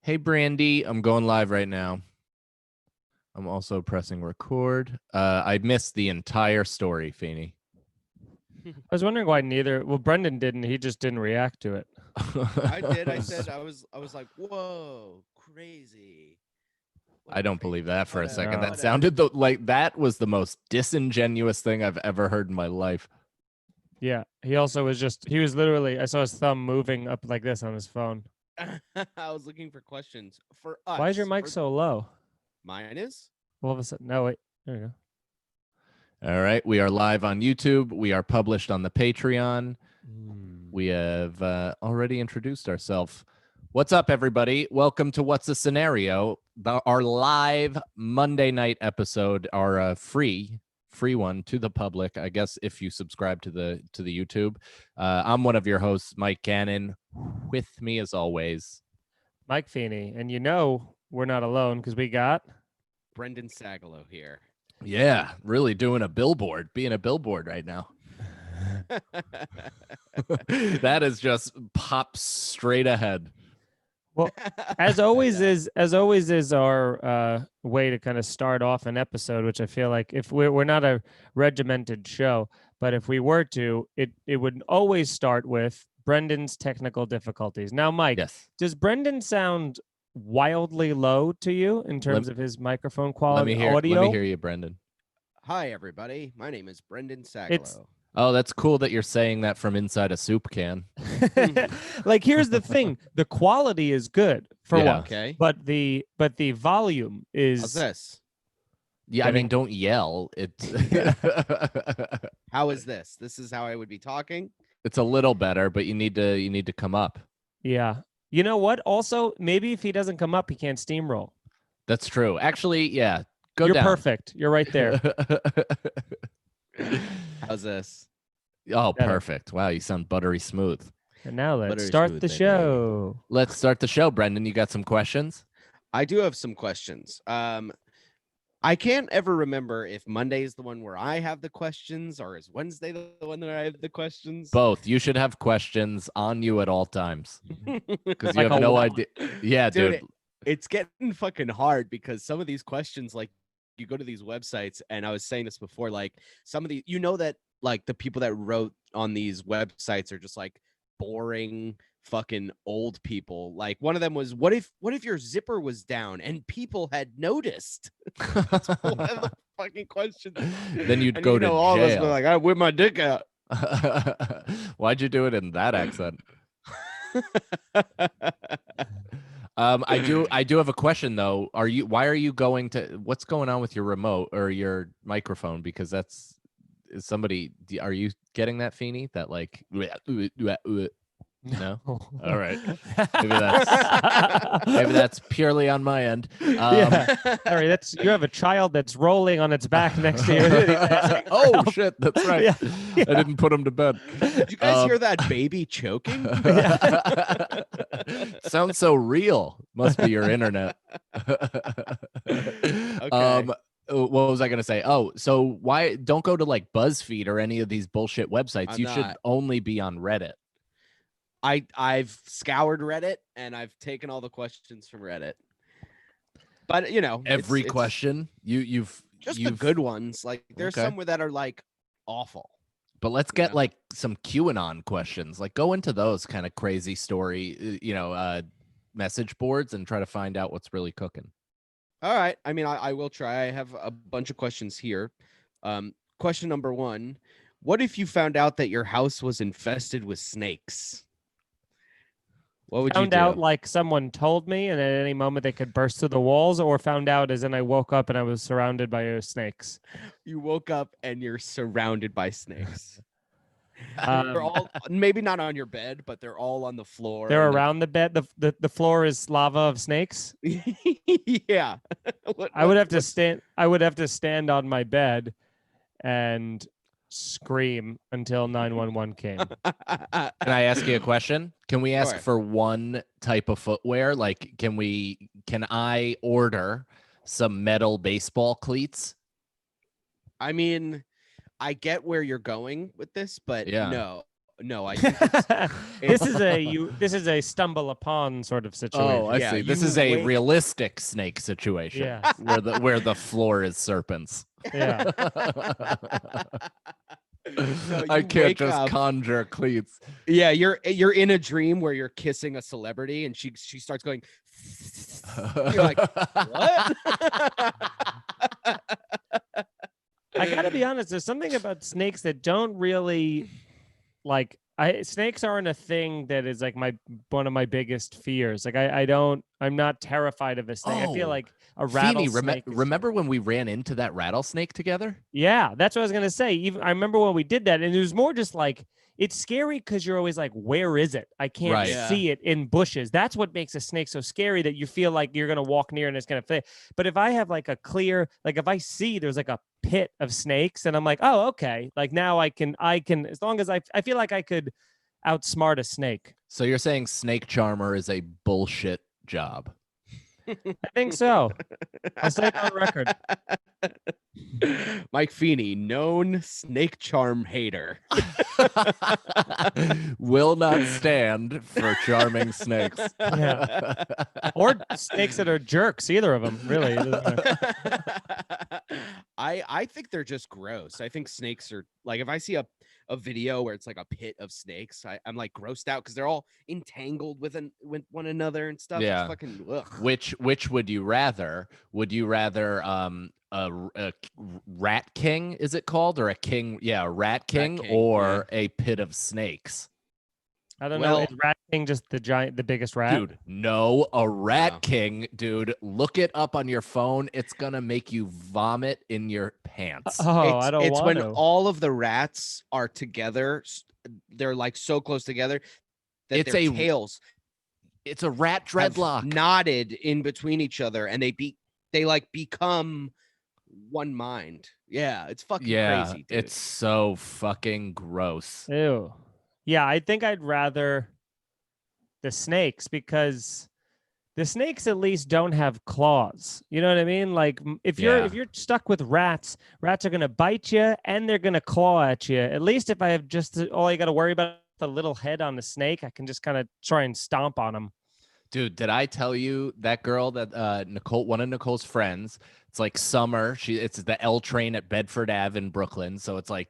Hey, Brandy, I'm going live right now. I'm also pressing record. I missed the entire story, Feeney. I was wondering why neither. Well, Brendan didn't. He just didn't react to it. I did. I said I was like, whoa, crazy. I don't believe that for a second. No. That sounded like that was the most disingenuous thing I've ever heard in my life. Yeah. He also was just. He was literally. I saw his thumb moving up like this on his phone. I was looking for questions for us. Why is your mic so low? Mine is. All of a sudden. No, wait. There you go. All right, we are live on YouTube. We are published on the Patreon. Mm. We have already introduced ourselves. What's up, everybody? Welcome to What's the Scenario, our live Monday night episode, our free one to the public. I guess if you subscribe to the YouTube. I'm one of your hosts, Mike Cannon. With me, as always, Mike Feeney, and you know we're not alone because we got Brendan Sagalow here. Yeah, really being a billboard right now. That is just pop straight ahead. Well, as always is our way to kind of start off an episode, which I feel like if we're not a regimented show, but if we were to, it would always start with Brendan's technical difficulties. Now, Mike, Yes. does Brendan sound wildly low to you in terms of his microphone quality? Let audio? me hear you, Brendan. Hi, everybody. My name is Brendan Sagalow. Oh, that's cool that you're saying that from inside a soup can. Like, here's the thing: the quality is good for Yeah. one, Okay. but the volume is. How's this? Yeah, I mean, don't yell. It's How is this? This is how I would be talking. it's a little better, but you need to come up. Yeah. You know what? Also, maybe if he doesn't come up, he can't steamroll. That's true. Actually, yeah. Go You're down. perfect. You're right there. How's this? Oh, Better. Perfect. Wow, you sound buttery smooth. And now let's Buttery start smooth, the baby. show. Let's start the show, Brendan. You got some questions? I do have some questions. I can't ever remember if Monday is the one where I have the questions or is Wednesday the one that I have the questions. Both. You should have questions on you at all times because you Like have a no wall. idea. Yeah, dude. It's getting fucking hard because some of these questions, like, you go to these websites, and I was saying this before, like, some of the, you know, that like the people that wrote on these websites are just like boring fucking old people. Like, one of them was, what if your zipper was down and people had noticed? That's one of the fucking questions. Then you'd And, go you know, to all of us jail. go like, I whip my dick out. Why'd you do it in that accent? I do have a question though. Why are you going to, what's going on with your remote or your microphone? Because are you getting that, Feeney? That like, no? All right. Maybe that's purely on my end. Yeah. Harry, you have a child that's rolling on its back next to you. Oh shit, that's right. Yeah. I didn't put him to bed. Did you guys hear that baby choking? Sounds so real. Must be your internet. Okay. What was I gonna say? Oh, so why don't go to like BuzzFeed or any of these bullshit websites? I'm You should not. only be on Reddit. I've scoured Reddit and I've taken all the questions from Reddit. But you know, Every it's question you've the good ones. Like, there's Okay. some that are like awful. But let's get Yeah. like some QAnon questions. Like go into those kind of crazy story, message boards and try to find out what's really cooking. All right. I mean, I will try. I have a bunch of questions here. Question number 1: what if you found out that your house was infested with snakes? What would you Found do? out like someone told me, and at any moment they could burst through the walls, or found out as in I woke up and I was surrounded by snakes. You woke up and you're surrounded by snakes. Um, They're all maybe not on your bed, but they're all on the floor. They're and around the bed. The floor is lava of snakes. Yeah. I would have to stand on my bed and scream until 911 came. Can I ask you a question? Can we ask Sure. for one type of footwear? Like, can I order some metal baseball cleats? I mean, I get where you're going with this, but Yeah. no. no. I think it's, This is a stumble upon sort of situation. Oh, I Yeah, see. This you is a wake- realistic snake situation Yes. where the floor is serpents. Yeah. No, I you can't wake just up- conjure cleats. Yeah, you're in a dream where you're kissing a celebrity, and she starts going. You're like, what? I gotta be honest. There's something about snakes that don't really like. Snakes aren't a thing that is like one of my biggest fears. Like I'm not terrified of a snake. I feel Oh, like a Feeney, rattlesnake. remember when we ran into that rattlesnake together? Yeah, that's what I was gonna say. Even I remember when we did that, and it was more just like it's scary because you're always like, where is it? I can't Right. Yeah. see it in bushes. That's what makes a snake so scary, that you feel like you're gonna walk near and it's gonna fit. But if I have like a clear, like if I see there's like a pit of snakes, and I'm like, oh, okay, like now I can as long as I feel like I could outsmart a snake. So you're saying snake charmer is a bullshit job? I think so. I'll say it on record. Mike Feeney, known snake charm hater. Will not stand for charming snakes. Yeah. Or snakes that are jerks, either of them, really. It doesn't matter. I think they're just gross. I think snakes are like, if I see a video where it's like a pit of snakes, I'm like grossed out because they're all entangled with one another and stuff. Yeah. It's fucking ugh. Which would you rather? Would you rather a rat king, is it called, or a king? Yeah, a rat king, king, or a pit of snakes? I don't know. Well- Is Rat King just the biggest rat? Dude, no, a rat No. king, dude. Look it up on your phone. It's gonna make you vomit in your pants. Oh, I don't it's want when to. all of the rats are together. They're like so close together that It's their a tails It's a rat have dreadlock. knotted in between each other, and they like become one mind. Yeah, it's fucking Yeah, crazy, dude. it's so fucking gross. Ew. Yeah, I think I'd rather the snakes, because the snakes at least don't have claws. You know what I mean? Like if you're stuck with rats are gonna bite you and they're gonna claw at you. At least if I have just all I got to worry about the little head on the snake, I can just kind of try and stomp on them. Dude, did I tell you that girl that one of Nicole's friends, it's like summer. It's the L train at Bedford Ave in Brooklyn. So it's like,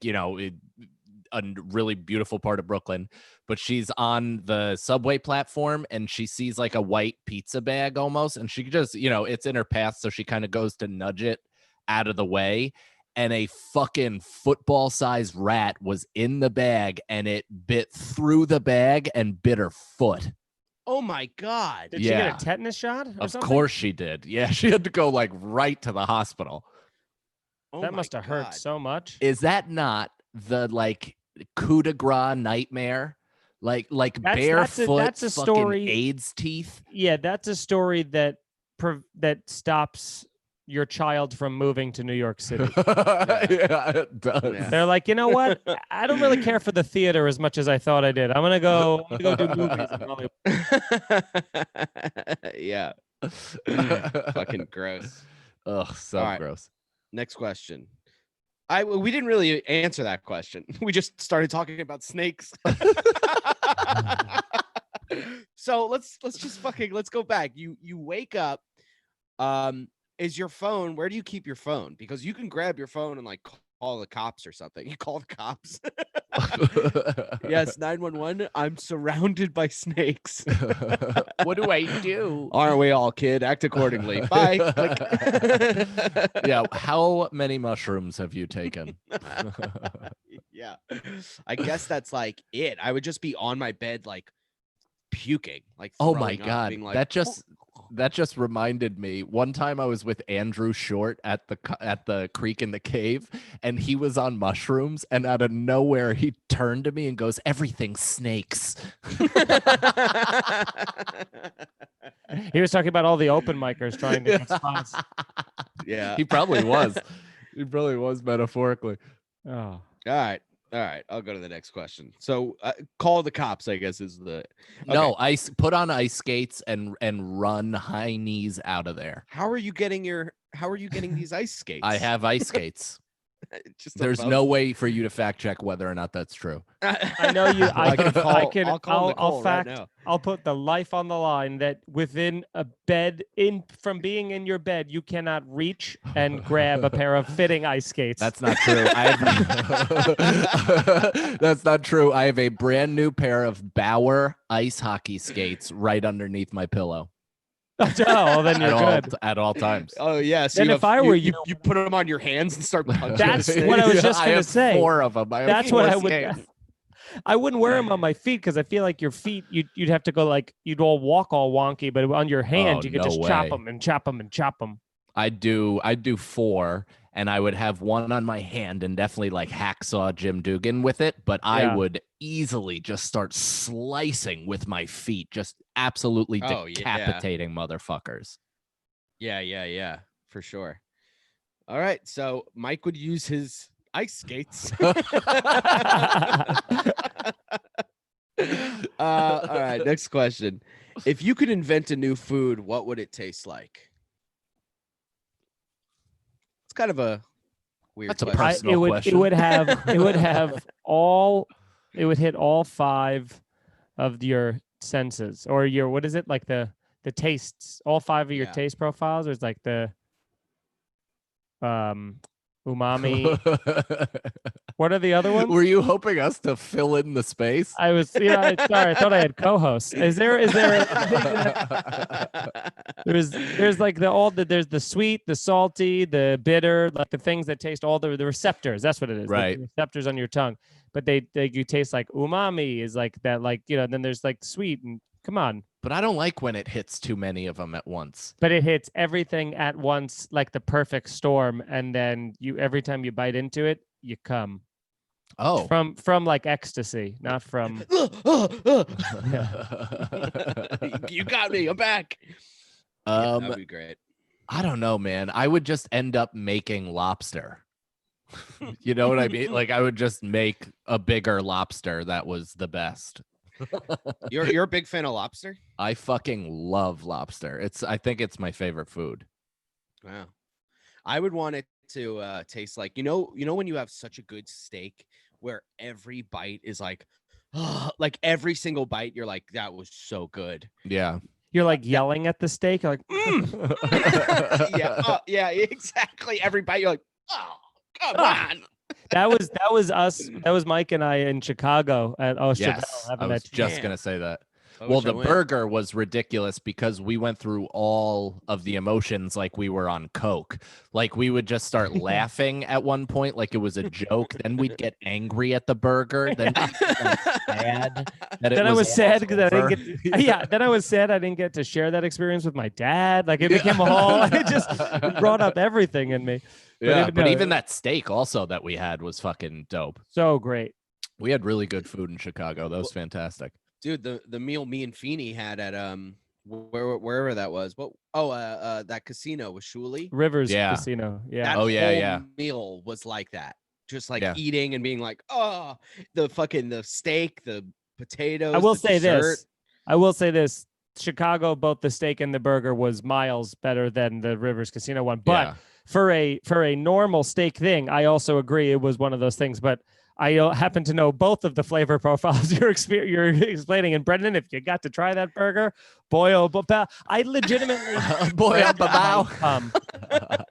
a really beautiful part of Brooklyn, but she's on the subway platform and she sees like a white pizza bag almost. And she just, it's in her path. So she kind of goes to nudge it out of the way. And a fucking football sized rat was in the bag and it bit through the bag and bit her foot. Oh my god. Did she Yeah. get a tetanus shot? Or Of something? course she did. Yeah, she had to go like right to the hospital. Oh That my must have hurt God. so much. Is that not the like coup de grace nightmare? Like barefoot that's a fucking story- AIDS teeth? Yeah, that's a story that stops your child from moving to New York City. Yeah, it does. Yeah. They're like, you know what? I don't really care for the theater as much as I thought I did. I'm gonna go do movies in Hollywood. Yeah. Fucking gross. Ugh, so All right. gross. Next question. We didn't really answer that question. We just started talking about snakes. So let's go back. You wake up. Is your phone, where do you keep your phone? Because you can grab your phone and like call the cops or something. You call the cops. Yes, 911. I'm surrounded by snakes. What do I do? Aren't we all, kid? Act accordingly. Bye. Click. Yeah, how many mushrooms have you taken? Yeah. I guess that's like it. I would just be on my bed like puking, like Oh my throwing up, god, being like, that just reminded me. One time I was with Andrew Short at the creek in the cave, and he was on mushrooms, and out of nowhere he turned to me and goes, "Everything's snakes." He was talking about all the open micers trying to get spots. Yeah. He probably was. He probably was metaphorically. Oh. All right. I'll go to the next question. So, call the cops, I guess, is the. No, put on ice skates and run high knees out of there. How are you getting these ice skates? I have ice skates. Just There's above. no way for you to fact check whether or not that's true. I know you. I'll call Nicole right fact. now. I'll put the life on the line that within a bed, from being in your bed, you cannot reach and grab a pair of fitting ice skates. That's not true. That's not true. I have a brand new pair of Bauer ice hockey skates right underneath my pillow Oh, then you're good. at all times. Oh yeah. So Then if I were you, you put them on your hands and start punching. That's the what I was snake. just I gonna have say. 4 of them. That's what I would. I wouldn't wear them on my feet because I feel like your feet, you'd have to go like you'd all walk all wonky, but on your hand, you could no just way. chop them and chop them and chop them. I'd do 4, and I would have one on my hand and definitely like hacksaw Jim Dugan with it, but I would easily just start slicing with my feet, just absolutely decapitating motherfuckers. Yeah, for sure. All right, so Mike would use his ice skates. All right, next question. If you could invent a new food, what would it taste like? It's kind of a weird That's a question. personal question. It would hit all 5 of your senses, or your, what is it, like the tastes, all 5 of your taste profiles. There's like the umami. What are the other ones? Were you hoping us to fill in the space? I was, sorry, I thought I had co-hosts. Is there there's like there's the sweet, the salty, the bitter, like the things that taste, all the receptors. That's what it is. Right. The receptors on your tongue. But they you taste like umami is like that, like, then there's like sweet, and come on. But I don't like when it hits too many of them at once. But it hits everything at once, like the perfect storm, and then every time you bite into it, you come. Oh. From like ecstasy, not from. You got me. I'm back. That'd be great. I don't know, man. I would just end up making lobster. You know what I mean? Like I would just make a bigger lobster that was the best. You're a big fan of lobster? I fucking love lobster. I think it's my favorite food. Wow. I would want it to taste like, you know when you have such a good steak where every bite is like, like every single bite you're like, that was so good. Yeah. You're like yelling at the steak. You're like, yeah, exactly. Every bite you're like, oh, come on. That was us. That was Mike and I in Chicago at Yes, I was just gonna say that. Well, the burger was ridiculous because we went through all of the emotions like we were on coke. Like we would just start laughing at one point like it was a joke. Then we'd get angry at the burger. Then sad. Then I was sad because I didn't get. Then I was sad I didn't get to share that experience with my dad. Like it became a whole. It just brought up everything in me. But even that steak also that we had was fucking dope. So great. We had really good food in Chicago. That was fantastic. Dude, the meal me and Feeney had at wherever that was. That casino with Shuli. Rivers Casino. Yeah. That whole meal was like that. Just like eating and being like, oh, the steak, the potatoes. I will say this. Chicago, both the steak and the burger was miles better than the Rivers Casino one. But for a normal steak thing, I also agree it was one of those things. But I happen to know both of the flavor profiles you're explaining. And Brendan, if you got to try that burger, boy, oh, I legitimately, boy,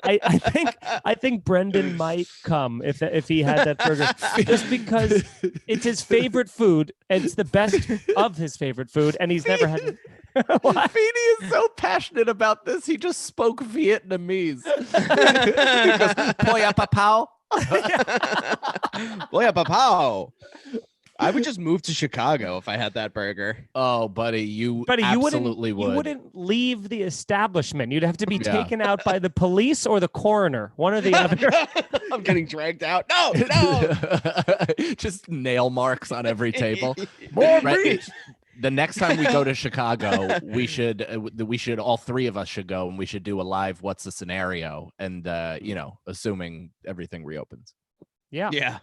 I think Brendan might come if he had that burger, just because it's his favorite food. And it's the best of his favorite food, and he's never had. Feeney is so passionate about this. He just spoke Vietnamese. He goes, "Boy, papao." Boy, papao. I would just move to Chicago if I had that burger. Oh, buddy, you absolutely would. You wouldn't leave the establishment. You'd have to be taken out by the police or the coroner, one or the other. I'm getting dragged out. No. Just nail marks on every table. Right? The next time we go to Chicago, we should all 3 of us should go, and we should do a live "What's the Scenario?" and assuming everything reopens. Yeah.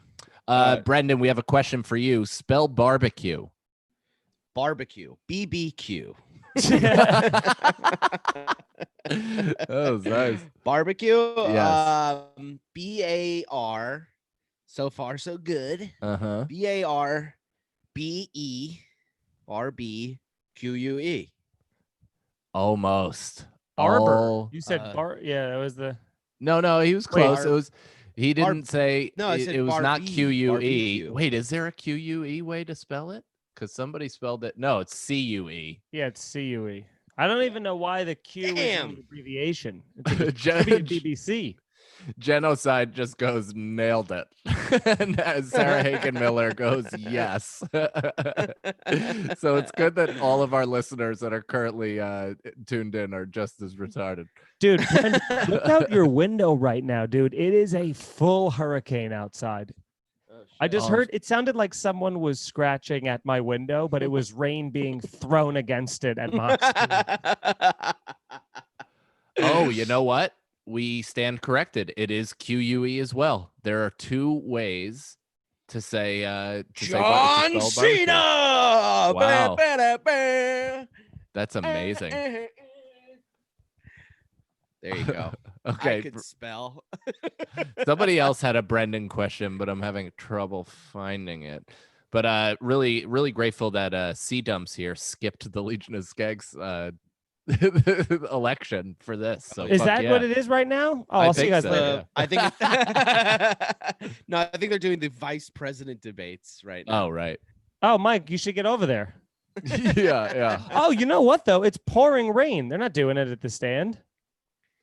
Brendan, we have a question for you. Spell barbecue. Barbecue. BBQ. That was nice. Barbecue. Yes. BAR. So far, so good. Uh-huh. BARBE. Almost. Barber. Oh. You said bar. Yeah, that was the. No, he was Wait, close. It was he didn't say No, I it, said it was not barbie, QUE. barbecue. Wait, is there a QUE way to spell it? Because somebody spelled it. No, it's CUE. Yeah, it's CUE. I don't even know why the Q is in Damn. the abbreviation. It Gen- should be BBC. Genocide just goes nailed it. And Sarah Hagen Miller goes yes. So it's good that all of our listeners that are currently tuned in are just as retarded. Dude, Brendan, look out your window right now, dude. It is a full hurricane outside. I just Oh. heard it sounded like someone was scratching at my window, but it was rain being thrown against it at Mach speed. Oh, you know what? We stand corrected. It is QUE as well. There are two ways to say John to spell barbecue. Cena. Wow. Ba-da-ba-da-ba. That's amazing. There you go. Okay. I could spell. Somebody else had a Brendan question, but I'm having trouble finding it. But really, really grateful that Sea Dumps here skipped the Legion of Skags election for this. So Is fuck that yeah. what it is right now? Oh, I I'll see you think guys so, later. yeah. I think no, I think they're doing the vice president debates right now. Oh, right. Oh, Mike, you should get over there. Yeah. Oh, you know what though? It's pouring rain. They're not doing it at the stand.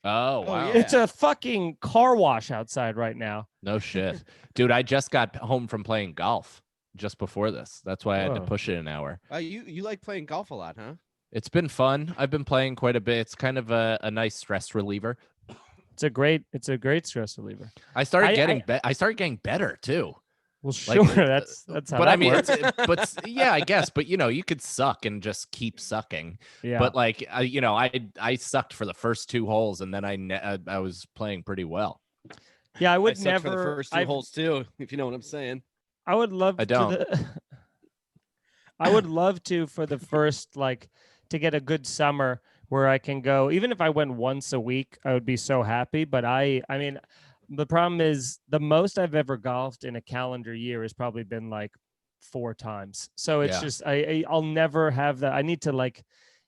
Oh, wow. yeah. It's a fucking car wash outside right now. No shit. Dude, I just got home from playing golf just before this. That's why I had to Whoa. push it an hour. You like playing golf a lot, huh? It's been fun. I've been playing quite a bit. It's kind of a nice stress reliever. It's a great stress reliever. I started I- getting I started getting better too. Well, Like, sure, that's how But that I mean, works. but yeah, I guess. But you could suck and just keep sucking. Yeah. But like, I sucked for the first two holes, and then I was playing pretty well. Yeah, I would sucked never. for the first 2 holes too, if you know what I'm saying. I would love. I don't. I would love to for the first to get a good summer where I can go. Even if I went once a week, I would be so happy. But I mean, the problem is the most I've ever golfed in a calendar year has probably been like 4 times. So it's Yeah. just I'll never have that. I need to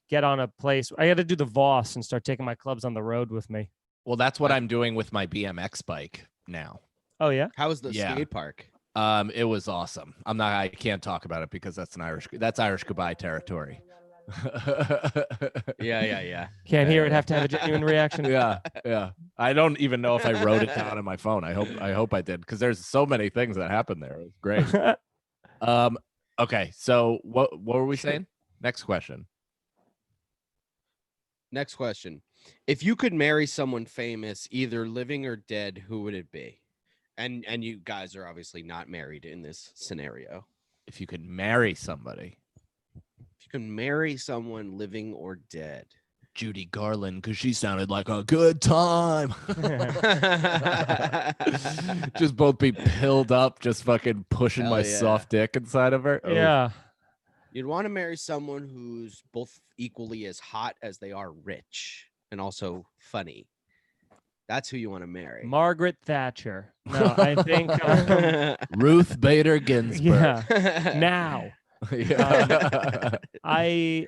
get on a place. I got to do the Voss and start taking my clubs on the road with me. Well, that's what I'm doing with my BMX bike now. Oh yeah. How was the Yeah. skate park? It was awesome. I can't talk about it because that's Irish goodbye territory. Yeah. Can't hear it. Have to have a genuine reaction. Yeah. I don't even know if I wrote it down on my phone. I hope I did, because there's so many things that happened there. It was great. Okay, so what were we saying? Next question. Next question. If you could marry someone famous, either living or dead, who would it be? And you guys are obviously not married in this scenario. If you could marry somebody, If you can marry someone living or dead. Judy Garland, because she sounded like a good time. Just both be pilled up, just fucking pushing Hell my yeah. soft dick inside of her. Oh, Yeah. You'd want to marry someone who's both equally as hot as they are rich and also funny. That's who you want to marry. Margaret Thatcher. No, I think Ruth Bader Ginsburg. yeah. Now. Yeah. I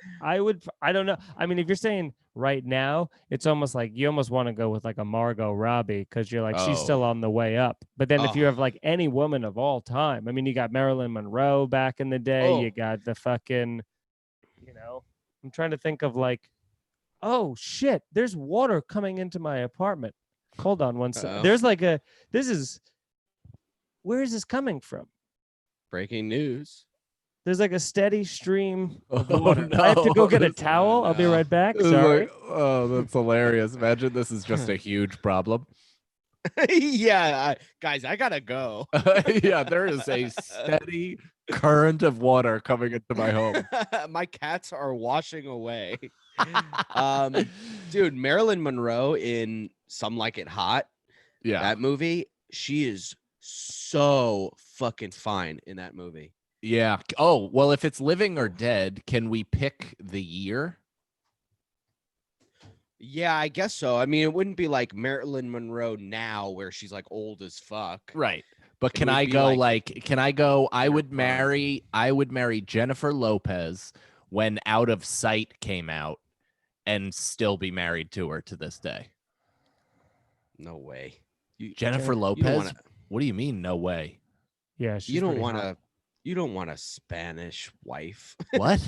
don't know. I mean, if you're saying right now, it's almost like you almost want to go with like a Margot Robbie because you're like she's Oh. still on the way up. But then if you Oh. have like any woman of all time, I mean, you got Marilyn Monroe back in the day. Oh. You got the fucking, I'm trying to think of oh shit, there's water coming into my apartment. Hold on one second. Uh-oh. There's where is this coming from? Breaking news. There's like a steady stream of Oh, water. I have to go no. get a towel. I'll be no. right back. It was Sorry. like, oh, that's hilarious. Imagine this is just a huge problem. Yeah, guys, I gotta go. Yeah, there is a steady current of water coming into my home. My cats are washing away. Dude, Marilyn Monroe in Some Like It Hot, Yeah. that movie, she is so fucking fine in that movie. Yeah. Oh, well, if it's living or dead, can we pick the year? Yeah, I guess so. I mean, it wouldn't be like Marilyn Monroe now, where she's like old as fuck. Right. But It can would I be go like can I go in her prime. I would marry Jennifer Lopez when Out of Sight came out and still be married to her to this day. No way. Jennifer You don't want Lopez? to. What do you mean no way? Yeah, You she's don't pretty want hot. to. You don't want a Spanish wife. What?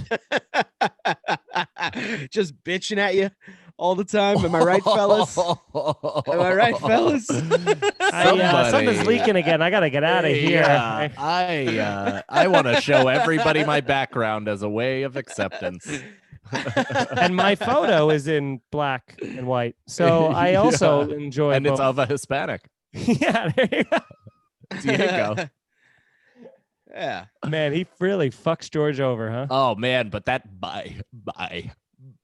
Just bitching at you all the time. Am I right, fellas? Am I right, fellas? Something's leaking again. I gotta get out of here. Yeah, I want to show everybody my background as a way of acceptance. And my photo is in black and white, so I also enjoy and both. it's of a Hispanic. Yeah, there you go. Diego. Yeah. Man, he really fucks George over, huh? Oh man, but that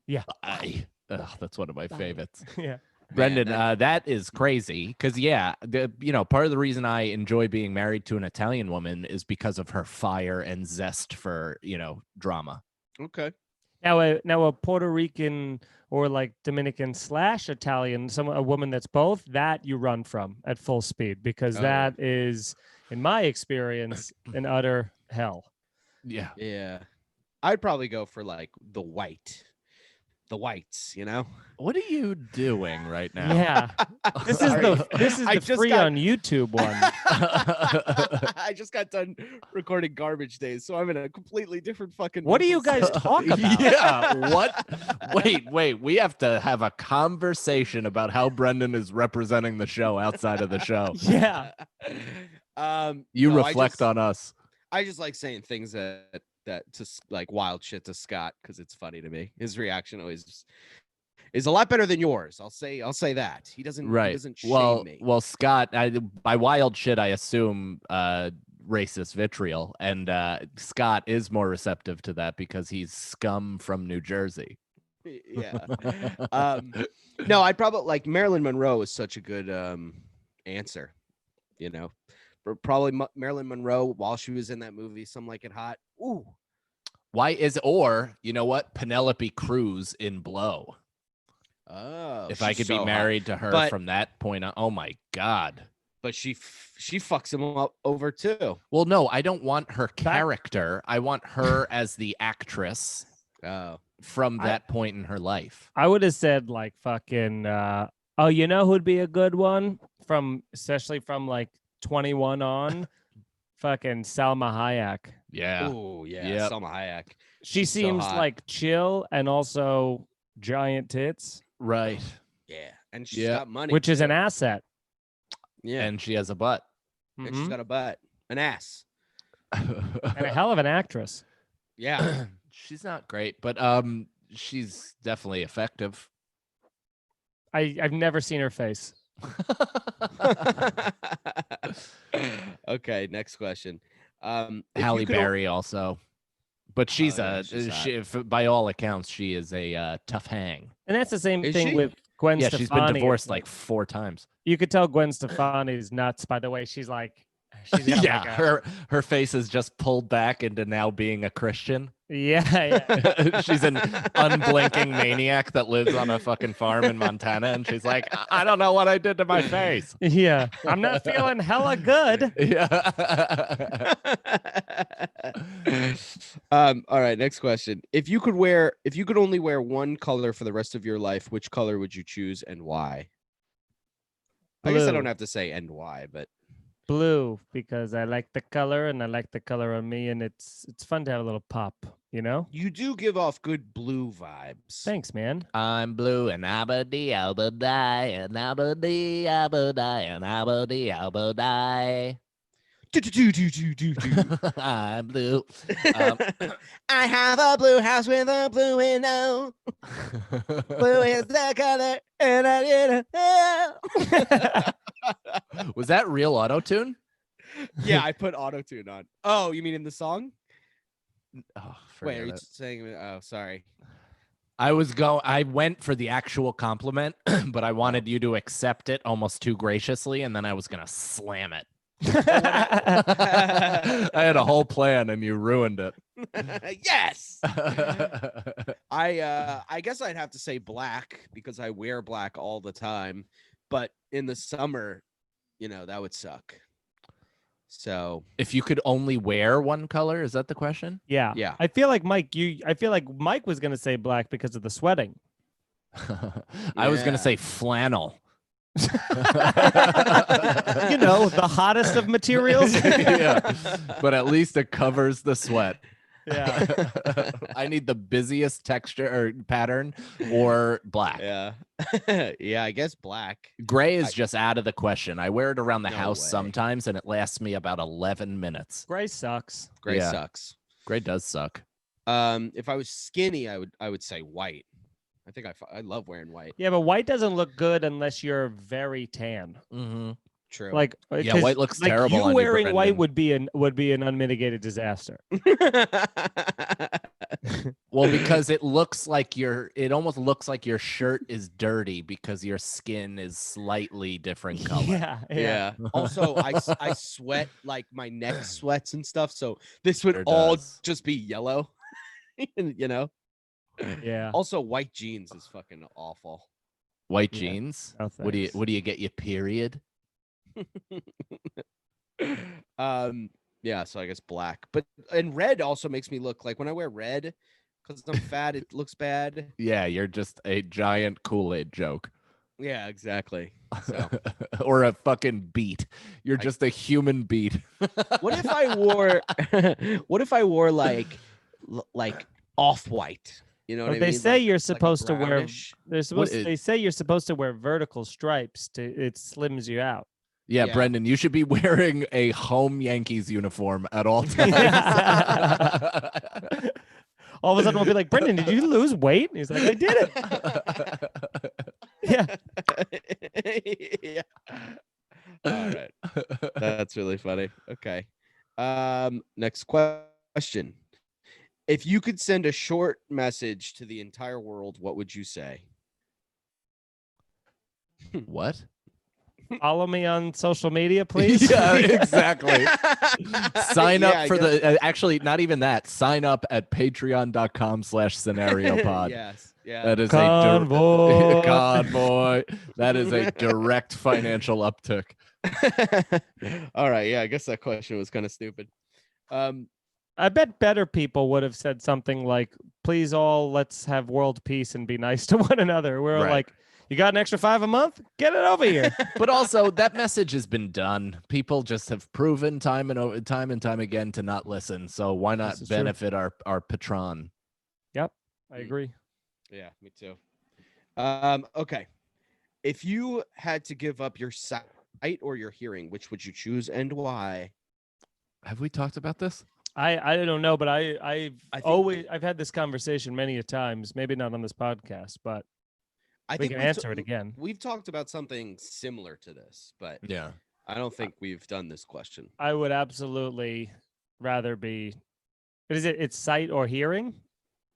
Yeah. Ugh, that's one of my favorites. Yeah. Brendan, Man, that is crazy because part of the reason I enjoy being married to an Italian woman is because of her fire and zest for drama. okay. Now a Puerto Rican or like Dominican / Italian, a woman that's both, that you run from at full speed, because that is, in my experience, an utter hell. Yeah. Yeah. I'd probably go for like the whites, What are you doing right now? Yeah. This is the I just free got- on YouTube one. I just got done recording Garbage Days, so I'm in a completely different fucking. What do you mental guys state. talk about? Yeah. What? Wait. We have to have a conversation about how Brendan is representing the show outside of the show. Yeah. You no, reflect on us. I just like saying things that to like wild shit to Scott because it's funny to me. His reaction always is a lot better than yours. I'll say that. He doesn't shame me. Well, Scott, by wild shit, I assume racist vitriol, and Scott is more receptive to that because he's scum from New Jersey. Yeah. No, I'd probably like Marilyn Monroe is such a good answer. Probably Marilyn Monroe while she was in that movie, Some Like It Hot. Ooh. Or you know what? Penelope Cruz in Blow. Oh, if I could be married to her from that point on, oh my God. But she fucks him up over too. Well, no, I don't want her character. I want her as the actress. From that point in her life. I would have said like fucking. You know who'd be a good one especially from like 21 on, fucking Salma Hayek. Yeah. Oh yeah, Salma Hayek. She seems like chill and also giant tits. Right. Yeah, and she's got money, which is an asset. Yeah, and she has a butt. And she's got a butt, an ass, and a hell of an actress. Yeah, she's not great, but she's definitely effective. I've never seen her face. Okay, next question. Halle Berry also, but she's by all accounts she is a tough hang. And that's the same thing with Gwen Stefani. Yeah, she's been divorced like 4 times. You could tell Gwen Stefani's nuts by the way she's like. Her face is just pulled back into now being a Christian. Yeah. She's an unblinking maniac that lives on a fucking farm in Montana, and she's like, I don't know what I did to my face. Yeah, I'm not feeling hella good. Yeah. All right, next question. If you could only wear one color for the rest of your life, which color would you choose and why? Blue. I guess I don't have to say and why, but blue, because I like the color and I like the color on me, and it's fun to have a little pop, You do give off good blue vibes. Thanks, man. I'm blue and abba-dee, abba-die, and abba-dee, abba-die, and abba-dee, abba-die. I'm blue. I have a blue house with a blue window. Blue is the color, and I didn't know. Was that real auto-tune? Yeah, I put auto-tune on. Oh, you mean in the song? Oh, wait, are you saying? Oh, sorry. I went for the actual compliment, but I wanted you to accept it almost too graciously, and then I was gonna slam it. I had a whole plan, and you ruined it. Yes. I guess I'd have to say black because I wear black all the time, but in the summer, that would suck. So If you could only wear one color, is that the question? Yeah. Yeah. I feel like Mike was gonna say black because of the sweating. I was gonna Yeah. say flannel. The hottest of materials. Yeah, but at least it covers the sweat. Yeah. I need the busiest texture or pattern or black. Yeah. Yeah, I guess black. Gray is just out of the question. I wear it around the No house way. sometimes and it lasts me about 11 minutes. Gray sucks. Gray Yeah. sucks. Gray does suck. If I was skinny, I would say white. I think I love wearing white. Yeah, but white doesn't look good unless you're very tan. Mm-hmm. True. Like Yeah, white looks terrible You on you, wearing white Brendan. would be an unmitigated disaster. Well, because it almost looks like your shirt is dirty because your skin is slightly different color. Yeah. yeah. Also, I sweat, like my neck sweats and stuff. So this would Sure all does. just be yellow. Yeah. Also, white jeans is fucking awful. White Yeah. jeans. No, What do you thanks. get your period? Yeah, so I guess black. And red also makes me look like when I wear red, because I'm fat, it looks bad. Yeah, you're just a giant Kool-Aid joke. Yeah, exactly. So Or a fucking beet. You're just a human beet. what if I wore like off-white? You know what I They mean? say Like- you're like a supposed to wear. brownish. They say you're supposed to wear vertical stripes it slims you out. Yeah, Yeah. Brendan, you should be wearing a home Yankees uniform at all times. All of a sudden, we'll be like, Brendan, did you lose weight? And he's like, I did it. Yeah. Yeah. All right. That's really funny. Okay. Next question. If you could send a short message to the entire world, what would you say? What? Follow me on social media, please. Yeah, exactly. Sign Yeah, up I for guess- the actually not even that. Sign up at patreon.com/scenario pod. Yes. Yeah. That is Convoy. a convoy. That is a direct financial uptick. All right. Yeah, I guess that question was kind of stupid. I bet better people would have said something like, please all, let's have world peace and be nice to one another. We're Right. like, you got an extra $5 a month? Get it over here. But also that message has been done. People just have proven time and time again to not listen. So why not This is true. benefit our patron? I agree. Yeah, me too. Okay. If you had to give up your sight or your hearing, which would you choose and why? Have we talked about this? I don't know, but I've think- I've had this conversation many a times, maybe not on this podcast, but I we can we've answer it again. We've talked about something similar to this, but Yeah. I don't think we've done this question. I would absolutely rather be. It's sight or hearing?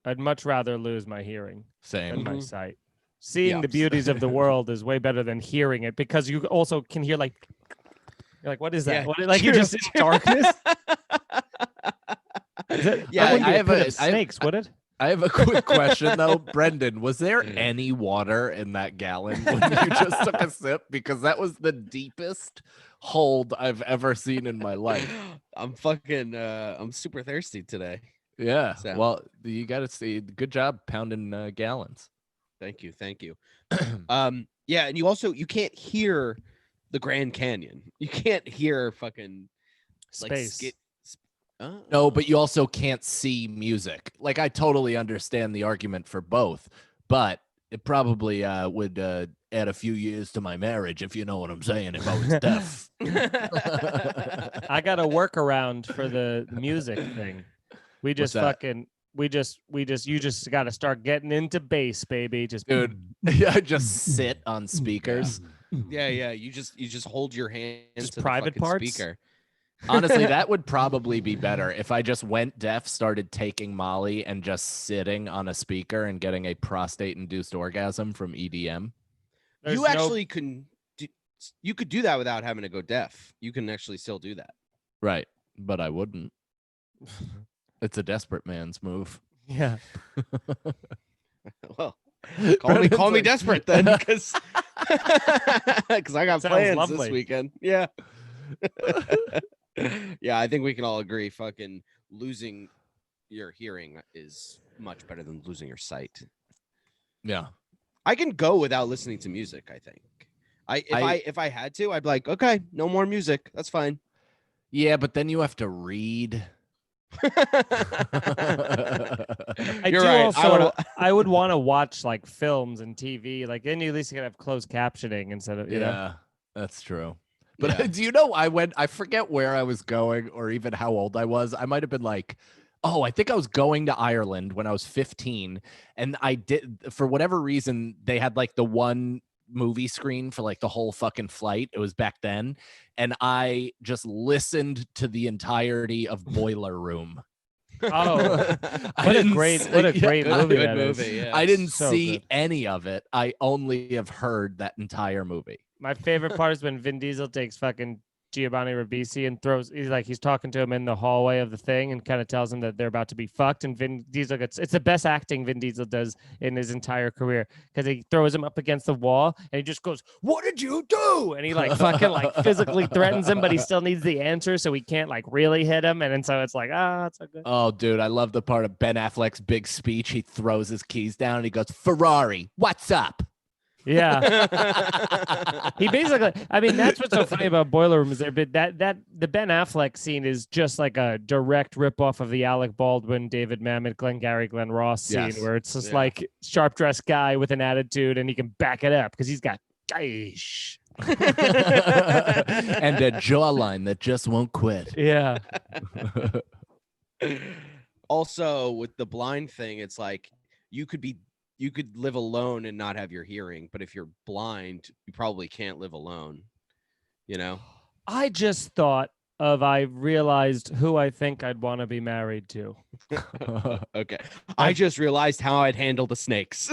I'd much rather lose my hearing than Same. my Mhm. sight. Seeing Yeah. the beauties of the world is way better than hearing it because you also can hear like, you're like, what is that? Yeah, What, like you true. just it's darkness. Is it? Yeah, That wouldn't I be have a pit a- of I have- snakes, would it? I have a quick question though, Brendan. Was there any water in that gallon when you just took a sip? Because that was the deepest hold I've ever seen in my life. I'm fucking I'm super thirsty today. Yeah. So- Well, you got to see. Good job pounding gallons. Thank you. Yeah, and you can't hear the Grand Canyon. You can't hear fucking like Space. Oh. No, but you also can't see music. Like I totally understand the argument for both, but it probably would add a few years to my marriage, if you know what I'm saying. If I was deaf. I got a workaround for the music thing. We What's just that? fucking you just got to start getting into bass, baby. Just Dude, I just sit on speakers. Yeah. You just hold your hand Just to private the fucking parts? speaker. Honestly, that would probably be better if I just went deaf, started taking Molly, and just sitting on a speaker and getting a prostate-induced orgasm from E EDM. There's You no- actually you could do that without having to go deaf. You can actually still do that. Right, but I wouldn't. It's a desperate man's move. Yeah. Well, call Brennan's me like- desperate then, because I got Sounds plans lovely. this weekend. Yeah. Yeah, I think we can all agree fucking losing your hearing is much better than losing your sight. Yeah. I can go without listening to music, I think. If I had to, I'd be like, okay, no more music. That's fine. Yeah, but then you have to read. I You're do right. also. I would want to watch like films and TV. Like then you at least can have closed captioning instead of you know. Yeah, that's true. But Yeah. do you know I forget where I was going or even how old I was. I might have been like, oh, I think I was going to Ireland when I was 15. And I did, for whatever reason, they had like the one movie screen for like the whole fucking flight. It was back then. And I just listened to the entirety of Boiler Room. Oh, I what a didn't great see- what a yeah, great good- movie good that is. movie, yeah. I didn't So see good. any of it. I only have heard that entire movie. My favorite part is when Vin Diesel takes fucking Giovanni Ribisi and he's talking to him in the hallway of the thing and kind of tells him that they're about to be fucked. And Vin Diesel it's the best acting Vin Diesel does in his entire career because he throws him up against the wall and he just goes, "What did you do?" And he like fucking like physically threatens him, but he still needs the answer, so he can't like really hit him. And then so it's like, it's so good. Oh, dude, I love the part of Ben Affleck's big speech. He throws his keys down and he goes, "Ferrari, what's up?" Yeah. He basically, I mean, that's what's so funny about Boiler Room is the Ben Affleck scene is just like a direct ripoff of the Alec Baldwin, David Mamet, Glengarry Glen Ross scene, Yes. where it's just Yeah. like sharp dressed guy with an attitude, and he can back it up because he's got gaish. And a jawline that just won't quit. Yeah. Also, with the blind thing, it's like you could live alone and not have your hearing, but if you're blind, you probably can't live alone. You know? I just thought I realized who I think I'd want to be married to. Okay. I just realized how I'd handle the snakes.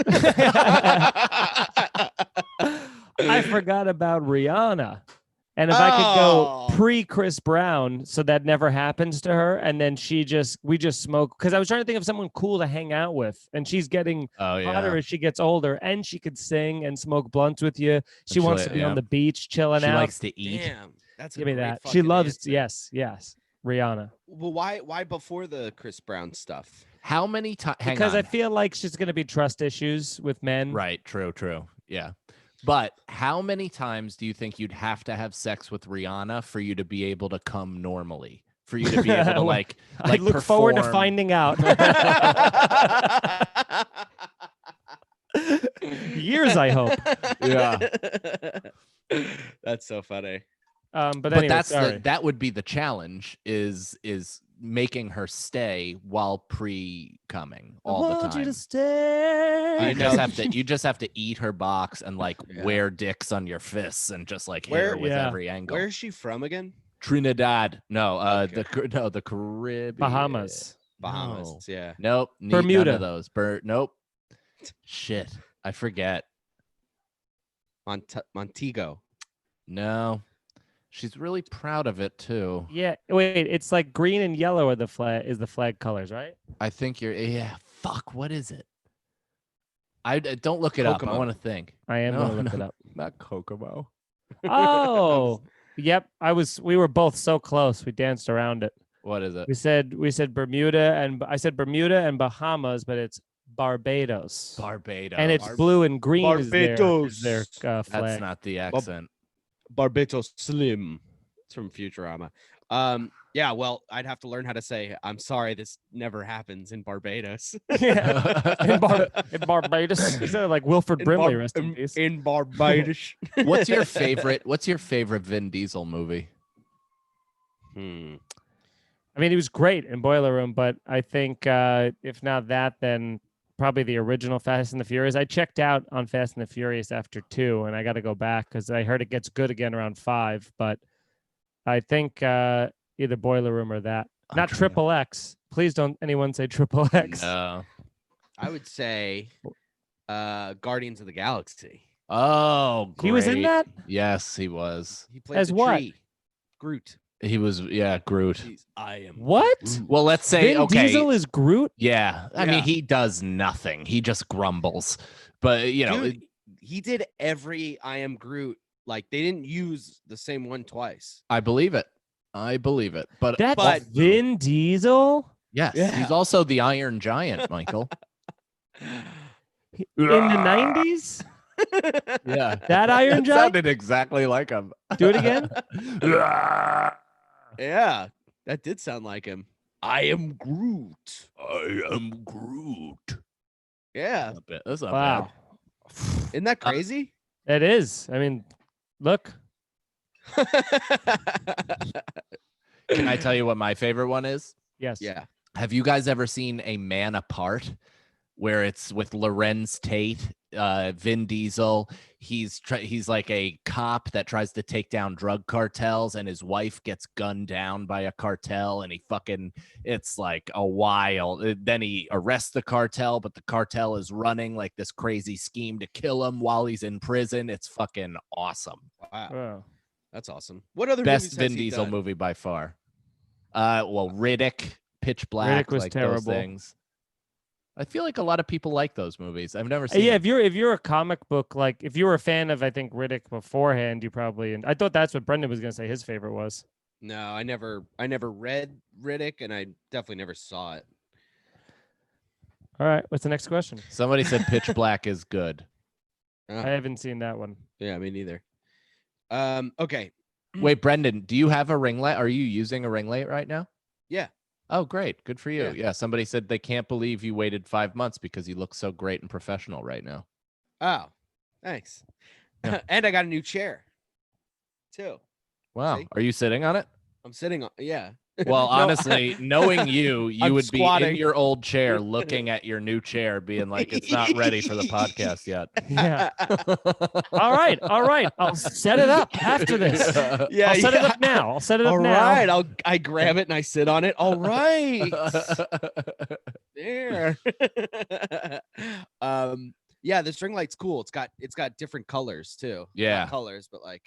I forgot about Rihanna. And if I could go Oh. pre Chris Brown, so that never happens to her, and then we just smoke. Because I was trying to think of someone cool to hang out with, and she's getting Oh, hotter yeah. as she gets older, and she could sing and smoke blunts with you. She wants to be yeah. on the beach chilling She out. likes to eat. Damn. That's a Give me great that. She fucking loves. answer. Yes, Rihanna. Well, why before the Chris Brown stuff? How many times? Because I feel like she's going to be trust issues with men. Right. True. Yeah. But how many times do you think you'd have to have sex with Rihanna for you to be able to come normally? For you to be able to like I look forward to perform? finding out. Years, I hope. Yeah. That's so funny. But But anyway, that's sorry. that would be the challenge is making her stay while pre-coming all the time. stay. I You know. just have to eat her box and like Yeah. wear dicks on your fists and just like hit Where- her with Yeah. every angle. Where's she from again? Trinidad? No, Okay. the Caribbean. Bahamas. Bahamas. Yeah. Nope. None Bermuda. of those. Nope. Shit. I forget. Montego. No. She's really proud of it too. Yeah, wait, it's like green and yellow are the flag colors, right? I think yeah. Fuck. What is it? I don't look it up. I Kokomo. want to think. I am No, gonna look no. it up. Not Kokomo. Oh, yep. We were both so close. We danced around it. What is it? We said Bermuda, and I said Bermuda and Bahamas, but it's Barbados. Barbados. And it's blue and green is their Barbados. flag. That's not the accent. Barbados Slim. It's from Futurama. Yeah, well, I'd have to learn how to say, I'm sorry, this never happens in Barbados. Yeah. in Barbados. Instead of like Wilford Brimley, rest in peace. In Barbados. What's your favorite Vin Diesel movie? I mean, he was great in Boiler Room, but I think if not that, then probably the original Fast and the Furious. I checked out on Fast and the Furious after 2, and I got to go back because I heard it gets good again around 5. But I think either Boiler Room or that. Not Triple X. Please don't anyone say Triple X. No. I would say Guardians of the Galaxy. Oh, great. He was in that? Yes, he was. He played As the what? tree. Groot. He was, yeah, Groot. I am. What? Groot. Well, let's say, Vin okay. Diesel is Groot? Yeah. I mean, Yeah. he does nothing. He just grumbles. But, you know, Dude, he did every I am Groot. Like, they didn't use the same one twice. I believe it. But That's But- Vin Diesel? yes, Yeah. he's also the Iron Giant, Michael. In the 90s? Yeah. That Iron That Giant? sounded exactly like him. Do it again? Yeah, that did sound like him. I am Groot. I am Groot. Yeah. That's not Wow. Isn't that crazy? It is. I mean, look. bad. Can I tell you what my favorite one is? Yes. Yeah. Have you guys ever seen A Man Apart, where it's with Lorenz Tate, Vin Diesel? He's like a cop that tries to take down drug cartels, and his wife gets gunned down by a cartel, and it's like a while. Then he arrests the cartel, but the cartel is running like this crazy scheme to kill him while he's in prison. It's fucking awesome. Wow. Wow. That's awesome. What other Best movies Vin has he Diesel done? movie by far. Well, Riddick, Pitch Black, Riddick was like terrible. those things. I feel like a lot of people like those movies. I've never seen. Yeah, them. if you're a comic book, like if you were a fan of, I think, Riddick beforehand, you probably, and I thought that's what Brendan was gonna say his favorite was. No, I never read Riddick, and I definitely never saw it. All right, what's the next question? Somebody said Pitch Black is good. Oh, I haven't seen that one. yeah, me neither. Okay. Wait, Brendan, do you have a ring light? Are you using a ring light right now? Yeah. Oh, great. Good for you. Yeah. Yeah. Somebody said they can't believe you waited 5 months because you look so great and professional right now. Oh, thanks. Yeah. And I got a new chair, too. Wow. See? Are you sitting on it? I'm sitting on. Yeah. Well, No, honestly, knowing you I'm would be squatting. in your old chair looking at your new chair, being like, it's not ready for the podcast yet. Yeah. All right. I'll set it up after this. Yeah. I'll set it yeah. up now. I'll set it up All now. right. I grab it and I sit on it. All right. There. Yeah, this ring light's cool. It's got different colors too. Yeah. Not colors, but like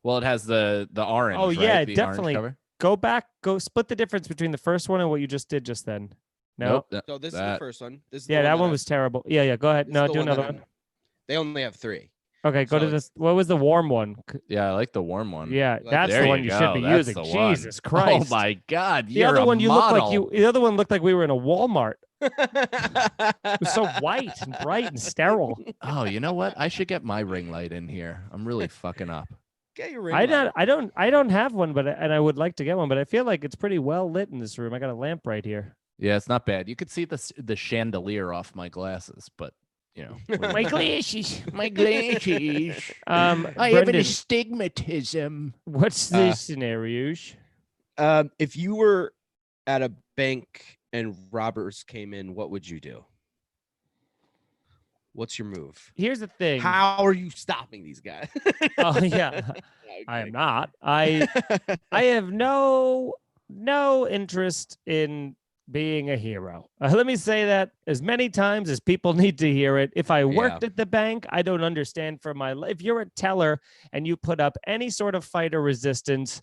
Well, it has the orange. Oh, right? yeah, The orange definitely. cover? Go split the difference between the first one and what you just did just then. No. Nope. so this is the That- first one. This is Yeah, the that that one I- was terrible. Yeah, go ahead. this is No, the do that another I'm- one. They only have 3. Okay, go so to this. What was the warm one? Yeah, I like the warm one. Yeah, Like, that's there the you one you should go. be That's using. the one. Jesus Christ. Oh my God. The You're other a one you look like model. the other one looked like we were in a Walmart. It was so white and bright and sterile. Oh, you know what? I should get my ring light in here. I'm really fucking up. Get your ring I light. don't have one, but and I would like to get one, but I feel like it's pretty well lit in this room. I got a lamp right here. Yeah, it's not bad. You could see the chandelier off my glasses, but you know. My glasses. My glasses. I I have an astigmatism. What's the scenarios? If you were at a bank and robbers came in, what would you do? What's your move? Here's the thing. How are you stopping these guys? Oh yeah, I am not. I have no interest in being a hero. Let me say that as many times as people need to hear it. If I worked at the bank, I don't understand for my life. If you're a teller and you put up any sort of fight or resistance,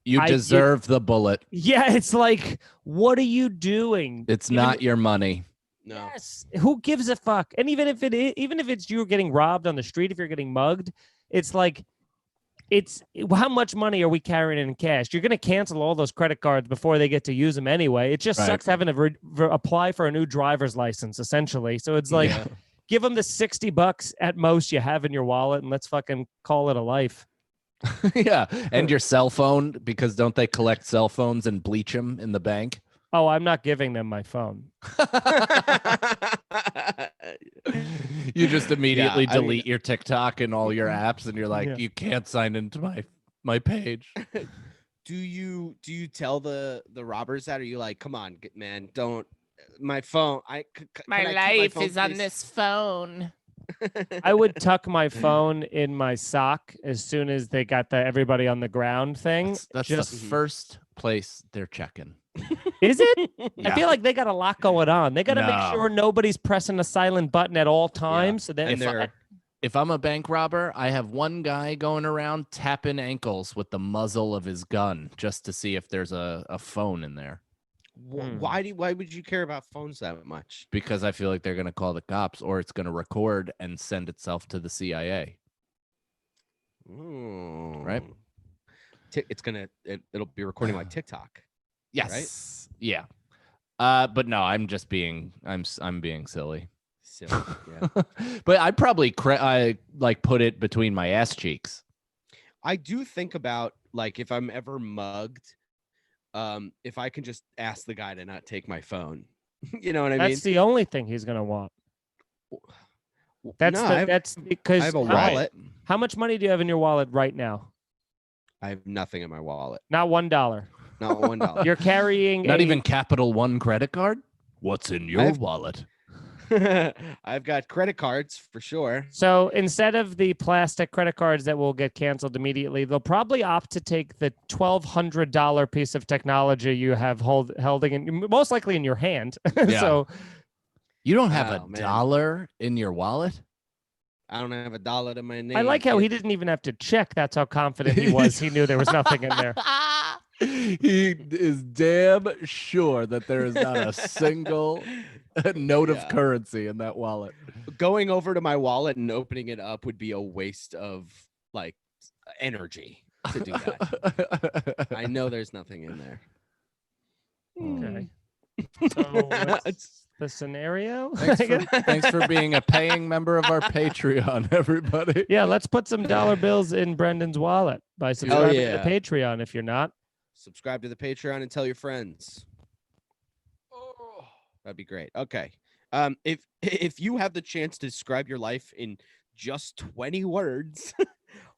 You deserve the bullet. yeah, it's like, what are you doing? It's Even- not your money. No. Yes. Who gives a fuck? And even if it's you getting robbed on the street, if you're getting mugged, it's like, it's how much money are we carrying in cash? You're going to cancel all those credit cards before they get to use them anyway. It just Right. sucks having to apply for a new driver's license, essentially. So it's like, Yeah. give them the $60 at most you have in your wallet, and let's fucking call it a life. Yeah. And your cell phone, because don't they collect cell phones and bleach them in the bank? Oh, I'm not giving them my phone. You just immediately I mean- delete your TikTok and all your apps, and you're like, Yeah. you can't sign into my page. Do you tell the robbers that? Or are you like, come on, man, don't my phone? Please?" phone. I would tuck my phone in my sock as soon as they got everybody on the ground thing. That's Just the first place they're checking. is it? I Yeah. feel like they got a lot going on. They got to No. make sure nobody's pressing a silent button at all times. So then And if I'm a bank robber, I have one guy going around tapping ankles with the muzzle of his gun just to see if there's a phone in there. Why would you care about phones that much? Because I feel like they're going to call the cops or it's going to record and send itself to the CIA. Right? It'll be recording like TikTok. Yes. Right? Yeah. But no, I'm being silly. Silly. Yeah. But I'd probably I like put it between my ass cheeks. I do think about like if I'm ever mugged, if I can just ask the guy to not take my phone. You know what I mean? That's the only thing he's gonna want. That's because I have a wallet. How much money do you have in your wallet right now? I have nothing in my wallet. Not $1. Not $1. You're carrying not even Capital One credit card? What's in your wallet? I've got credit cards for sure. So instead of the plastic credit cards that will get canceled immediately, they'll probably opt to take the $1,200 piece of technology you have holding in, most likely in your hand. Yeah. So you don't have $1 in your wallet? I don't have $1 to my name. I like how he didn't even have to check. That's how confident he was. He knew there was nothing in there. He is damn sure that there is not a single note of currency in that wallet. Going over to my wallet and opening it up would be a waste of like energy to do that. I know there's nothing in there. Okay. So what's the scenario? Thanks for being a paying member of our Patreon, everybody. Yeah, let's put some dollar bills in Brendan's wallet by subscribing to the Patreon if you're not. Subscribe to the Patreon and tell your friends. That'd be great. Okay. If you have the chance to describe your life in just 20 words,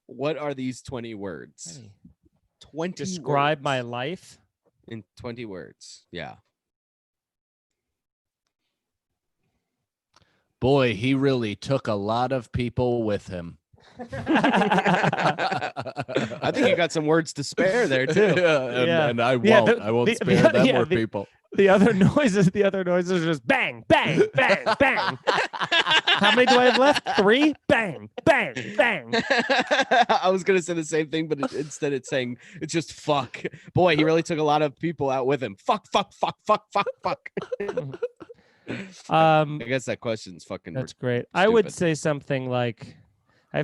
what are these 20 words? 20 Describe words. My life In 20 words. Yeah. Boy, he really took a lot of people with him. I think you got some words to spare there too. And I won't. I won't spare that more people. The other noises are just bang, bang, bang, bang. How many do I have left? 3? Bang, bang, bang. I was gonna say the same thing, but instead it's just fuck. Boy, he really took a lot of people out with him. Fuck, fuck, fuck, fuck, fuck, fuck. I guess that question's fucking. That's great. Stupid. I would say something like, I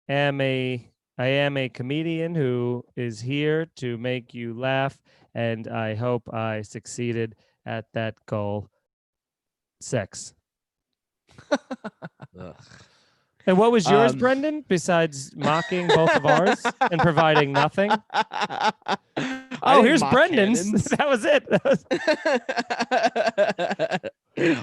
am a comedian who is here to make you laugh, and I hope I succeeded at that goal. Sex. And what was yours, Brendan, besides mocking both of ours and providing nothing? Here's Brendan's. That was it.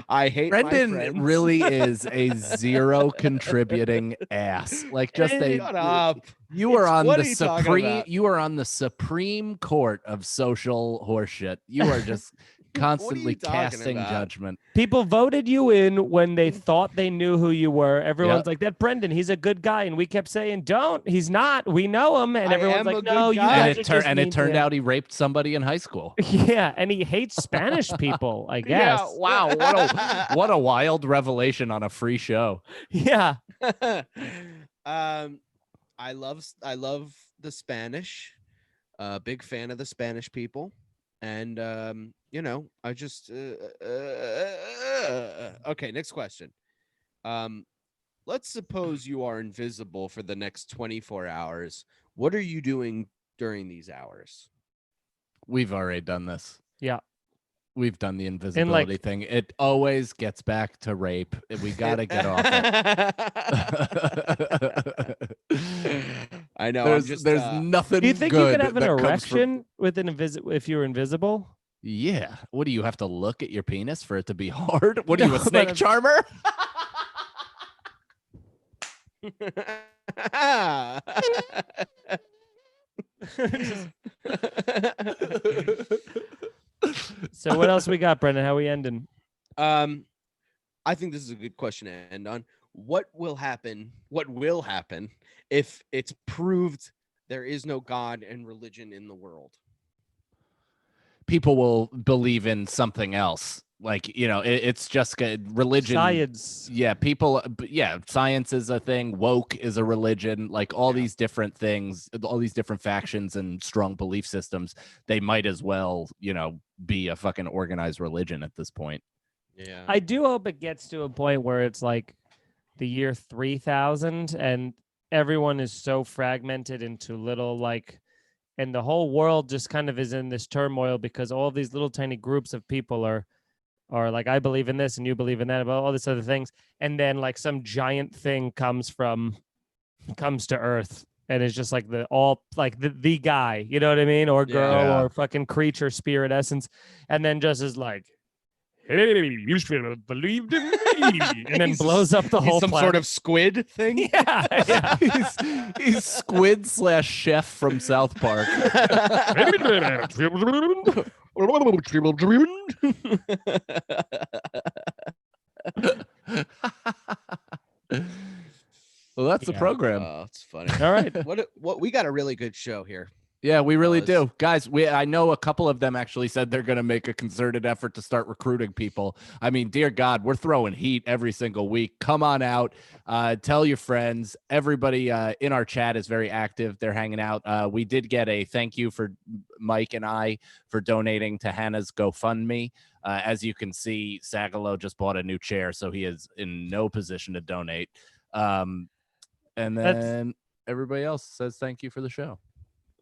I hate Brendan really is a zero contributing ass. Like just shut up. You are on the supreme. You are on the Supreme Court of social horseshit. You are just constantly casting judgment. People voted you in when they thought they knew who you were. Everyone's like, that Brendan, he's a good guy. And we kept saying, don't, he's not. We know him. And everyone's like, no, you guys and it turned out he raped somebody in high school. Yeah. And he hates Spanish people, I guess. Yeah, wow. What a wild revelation on a free show. Yeah. I love the Spanish. Big fan of the Spanish people. And I just okay, next question. Let's suppose you are invisible for the next 24 hours. What are you doing during these hours? We've already done this. Yeah. We've done the invisibility thing. It always gets back to rape. We got to get off it. I know. There's nothing. Do you think you could have an erection with if you were invisible? Yeah. What do you have to look at your penis for it to be hard? What are you, a snake charmer? So what else we got, Brendan? How we ending? I think this is a good question to end on. What will happen if it's proved there is no God and religion in the world? People will believe in something else like, you know, it's just religion. Science. Yeah, people. Yeah, science is a thing. Woke is a religion. Like all these different things, all these different factions and strong belief systems. They might as well, you know, be a fucking organized religion at this point. Yeah. I do hope it gets to a point where it's like the year 3000 and everyone is so fragmented into little like, and the whole world just kind of is in this turmoil because all these little tiny groups of people are like, I believe in this and you believe in that, about all these other things, and then like some giant thing comes to Earth and it's just like the guy, you know what I mean, or girl, Yeah. or fucking creature, spirit, essence, and then just is like, hey, you should have believed in me, and then He's blows up the He's whole some planet. sort of squid thing. Yeah. he's squid / chef from South Park. Well, that's the Yeah. program. Oh, it's funny. All right. What we got a really good show here. Yeah, we really fellas. do. Guys, I know a couple of them actually said they're going to make a concerted effort to start recruiting people. I mean, dear God, we're throwing heat every single week. Come on out. Tell your friends. Everybody in our chat is very active. They're hanging out. We did get a thank you for Mike and I for donating to Hannah's GoFundMe. As you can see, Sagalo just bought a new chair, so he is in no position to donate. And then everybody else says thank you for the show.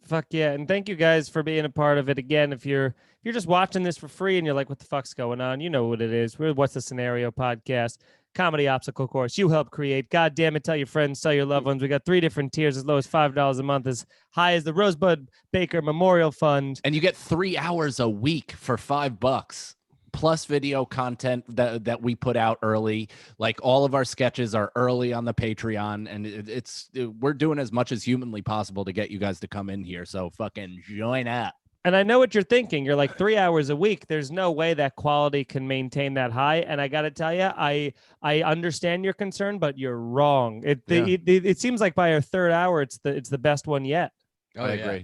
Fuck yeah. And thank you guys for being a part of it. Again, if you're just watching this for free and you're like, what the fuck's going on? You know what it is. We're What's the Scenario podcast, comedy obstacle course you help create. God damn it. Tell your friends, tell your loved ones. We got 3 different tiers, as low as $5 a month, as high as the Rosebud Baker Memorial Fund. And you get 3 hours a week for $5. Plus video content that we put out early. Like all of our sketches are early on the Patreon, and we're doing as much as humanly possible to get you guys to come in here. So fucking join up. And I know what you're thinking. You're like, 3 hours a week. There's no way that quality can maintain that high. And I got to tell you, I understand your concern, but you're wrong. It seems like by our 3rd hour, it's the best one yet. Oh, I yeah.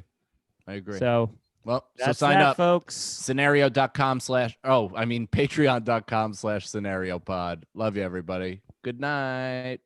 agree. So Well, that's so sign that, up, folks. patreon.com/scenario pod. Love you, everybody. Good night.